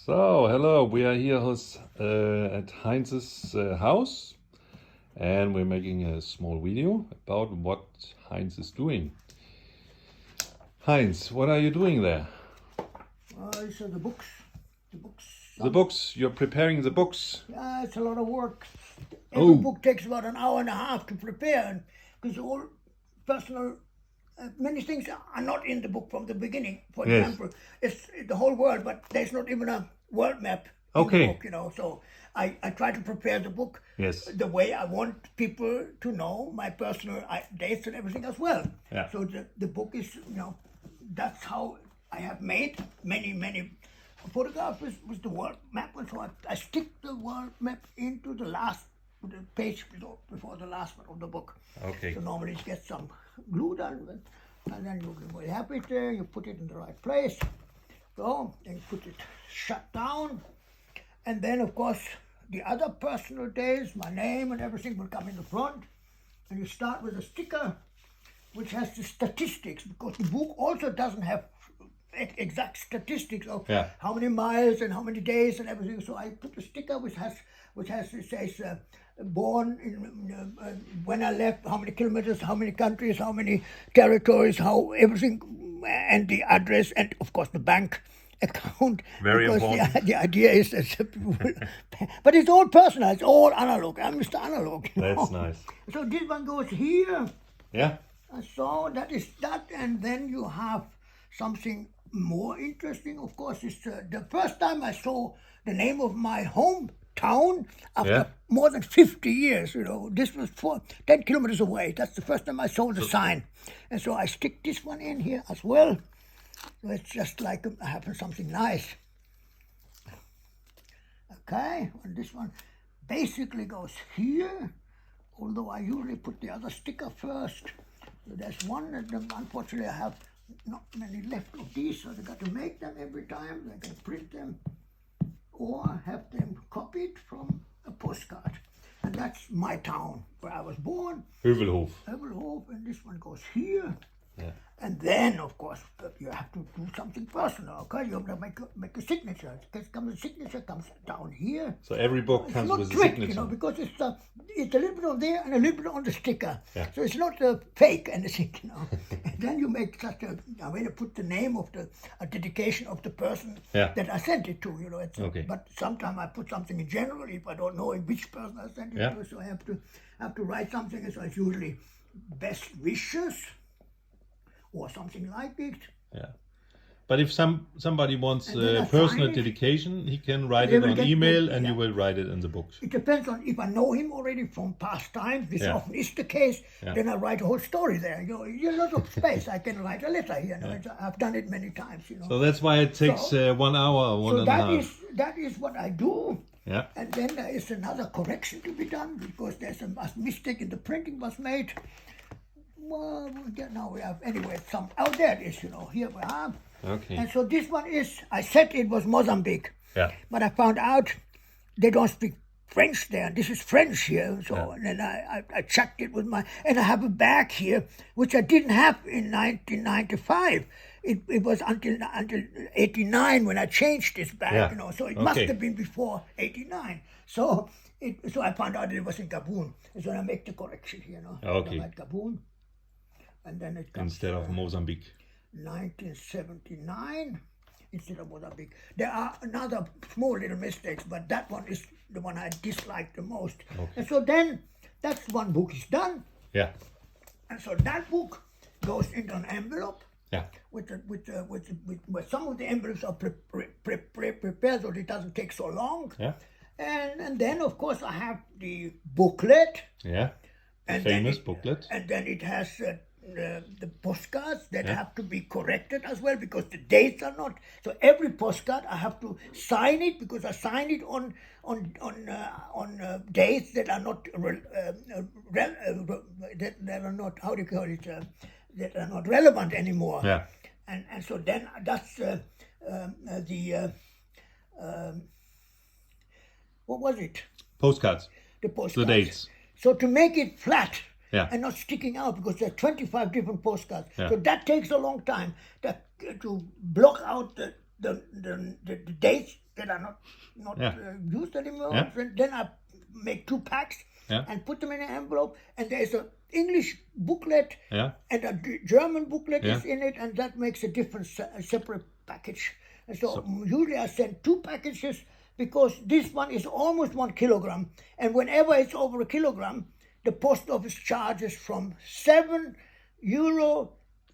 So, hello, we are here at Heinz's house and we're making a small video about what Heinz is doing. Heinz, what are you doing there? These are the books. The books. The books, you're preparing the books. Yeah, it's a lot of work. Every book takes about an hour and a half to prepare because all personal, many things are not in the book from the beginning. For example, it's the whole world, but there's not even a world map in the book, So I try to prepare the book the way I want people to know my personal dates and everything as well. Yeah. So the book is, that's how I have made many photographs with the world map. And so I stick the world map into the last page before the last one of the book. Okay. So normally it gets some glue done, and then you have it there, you put it in the right place. So then you put it shut down, and then of course the other personal days, my name and everything will come in the front, and you start with a sticker which has the statistics, because the book also doesn't have exact statistics of how many miles and how many days and everything. So I put a sticker which it says born in when I left, how many kilometers, how many countries, how many territories, how everything, and the address, and of course the bank account. Very important. The idea is that but it's all personal, it's all analog. I'm Mr. Analog. That's nice. So this one goes here. Yeah. So that is that, and then you have something more interesting. Of course, it's the first time I saw the name of my hometown after more than 50 years. This was 10 kilometers away. That's the first time I saw the sign, and so I stick this one in here as well. So it's just like having something nice. Okay, and this one basically goes here, although I usually put the other sticker first. So there's one, and unfortunately I have not many left of these, so I got to make them every time. I can print them or have them copied from a postcard. And that's my town where I was born. Heuvelhof. Heuvelhof, and this one goes here. Yeah. And then, of course, you have to do something personal, okay? You have to make a signature. The signature comes down here. So every book comes with a signature. Because it's a little bit on there and a little bit on the sticker. Yeah. So it's not fake anything, And then you make such a way to put the name of a dedication of the person that I sent it to, But sometimes I put something in general if I don't know which person I sent it to. So I have to write something. So it's usually best wishes, or something like it. Yeah. But if somebody wants a personal dedication, he can write it on email and you will write it in the book. It depends on if I know him already from past times. This often is the case. Then I write a whole story there. You're a lot of space. I can write a letter here. I've done it many times. So that's why it takes 1 hour, one and a half. That is what I do. Yeah. And then there is another correction to be done because there's a mistake in the printing was made. Well, now we have, anyway, there it is, here we are. Okay. And so this one is, I said it was Mozambique. Yeah. But I found out they don't speak French there. This is French here. So and then I checked it with and I have a bag here, which I didn't have in 1995. It was until 89 when I changed this bag, So it must have been before 89. So I found out it was in Gabon. And so I make the correction here, Okay. I write Gabon. And then it comes instead of Mozambique. 1979 instead of Mozambique. There are another small little mistakes, but that one is the one I dislike the most. Okay. And so then that's one book is done. Yeah. And so that book goes into an envelope. Yeah. With some of the envelopes are prepared so it doesn't take so long. Yeah. And then of course I have the booklet. Yeah. The famous booklet. And then it has the postcards that have to be corrected as well because the dates are not. So every postcard I have to sign it because I sign it on dates that are not that are not, how do you call it, that are not relevant anymore. Yeah. And so then that's what was it? Postcards. The postcards. The dates. So to make it flat Yeah. and not sticking out, because there are 25 different postcards. Yeah. So that takes a long time to block out the dates that are not used anymore. Yeah. Then I make 2 packs Yeah. and put them in an envelope. And there's an English booklet Yeah. and a German booklet Yeah. is in it, and that makes a different separate package. And so usually I send 2 packages because this one is almost 1 kilogram, and whenever it's over a kilogram, the post office charges from €7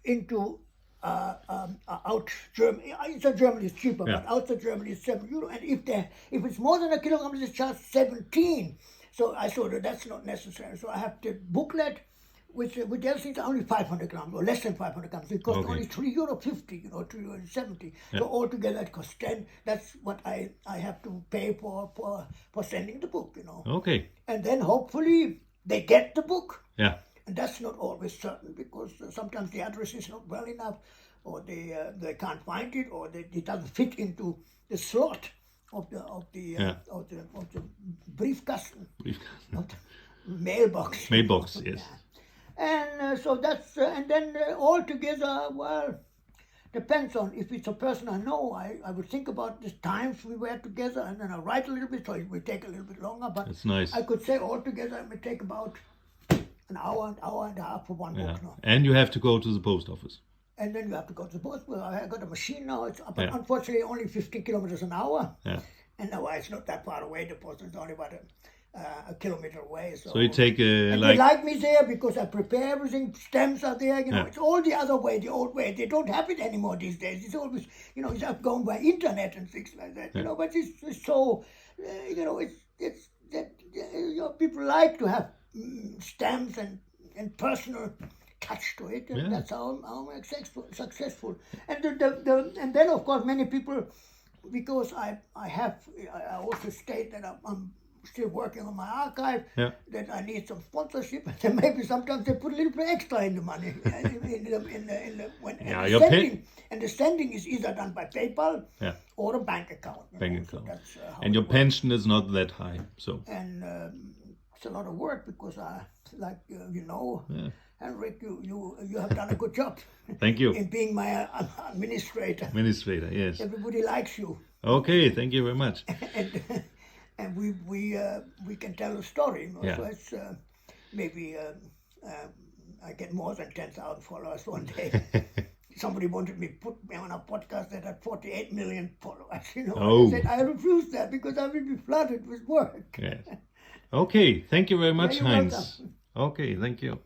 into out Germany. Inside Germany is cheaper, but outside Germany is €7. And if it's more than a kilogram, it's charged 17. So I saw that's not necessary. So I have the booklet, which with the other things are only 500 grams or less than 500 grams. It costs only €3.50, €3.70. So altogether it costs 10. That's what I have to pay for sending the book, Okay. And then hopefully they get the book. Yeah. And that's not always certain because sometimes the address is not well enough, or they can't find it, or it doesn't fit into the slot of the briefkasten, of the mailbox. Mailbox, yes. And so that's and then all together, well, depends on if it's a person I know. I would think about the times we were together, and then I write a little bit, so it will take a little bit longer. But That's nice. I could say all together it may take about an hour and a half for one book now. And you have to go to the post office. And then you have to go to the post. Well, I got a machine now. It's unfortunately only 15 kilometers an hour. Yeah. And now it's not that far away. The post is only about a kilometer away. So you take and they like me there because I prepare everything. Stamps are there. It's all the other way, the old way. They don't have it anymore these days. It's always, it's going by internet and things like that. But it's so, it's that people like to have stamps and personal touch to it, and that's how I'm successful. And and then of course many people, because I also state that I'm still working on my archive, that I need some sponsorship, and then maybe sometimes they put a little bit extra in the money and the sending is either done by PayPal or a bank account. So that's and your pension is not that high, so. And it's a lot of work because Henrik, you have done a good job. Thank you. In being my administrator. Administrator, yes. Everybody likes you. Okay, thank you very much. and we can tell a story. So it's maybe I get more than 10,000 followers one day. Somebody wanted me put me on a podcast that had 48 million followers. I said I refused that because I will be flooded with work. Yes. Okay, thank you very much, you're Heinz. welcome. Okay, thank you.